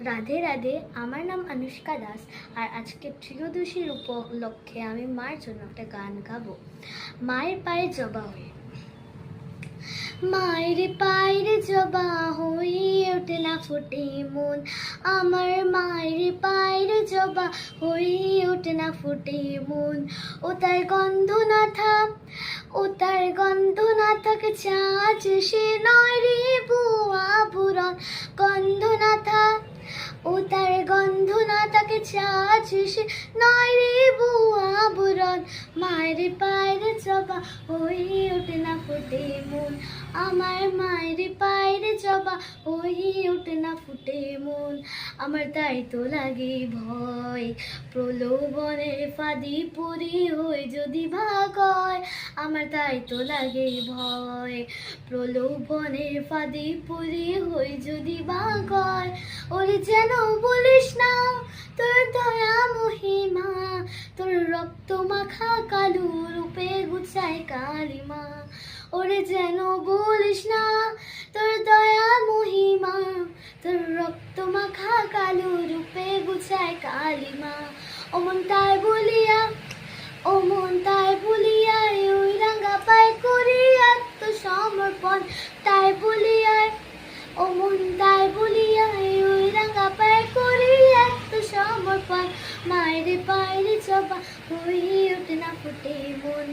রাধে রাধে। আমার নাম অনুষ্কা দাস। আর আজকে ত্রয়োদশীর উপলক্ষে আমি মার জন্য একটা গান গাবো। মায়ের পায়ে জবা হয়ে। মায়ের পায়ের জবা হয়ে ওঠে না ফোটে মন, আমার মায়ের পায়ের জবা হয়ে ওঠে না ফোটে মন। ও তার গন্ধ না থাক, ও তার গন্ধ না থাকে চাঁচ সে নয় রে বুয়া বুড়ন। গন্ধ না থাক, ও তার গন্ধ না থাকে চাঁচ সে নয় রে বুয়া বুড়ন। মায়ের পায়ের জবা হয়ে ওঠে না ফোটে মন, আমার মায়ের পায়ের জবা হয়ে ওঠে না ফুটে মন। আমার তাই তো লাগে ভয়, প্রলোভনের ফাঁদি পড়ি হয়ে যদি ভাগ হয়। আমার তাই তো লাগে ভয়, প্রলোভনের ফাঁদি পড়ি হয়ে যদি ভাগ হয়। ওরে যেন বলিস না তোর দয়া মহিমা, তোর রক্ত মাখা কালো রূপে গুছায় কালিমা। ওরে যেন বলিস না তোর দয়া মহিমা, তোর রক্ত মাখা কালো রূপে গুছায় কালিমা। ও মন তাই বলিয়া, ও মন তাই বলিয়া ওই রাঙ্গা পায় করি আত্মসমর্পণ। তাই বলিয়া, ও মন তাই বলিয়া ওই রাঙ্গা পায় করি আত্মসমর্পণ। মায়ের পায়ের জবা হয়ে ওঠে না ফুটে মন।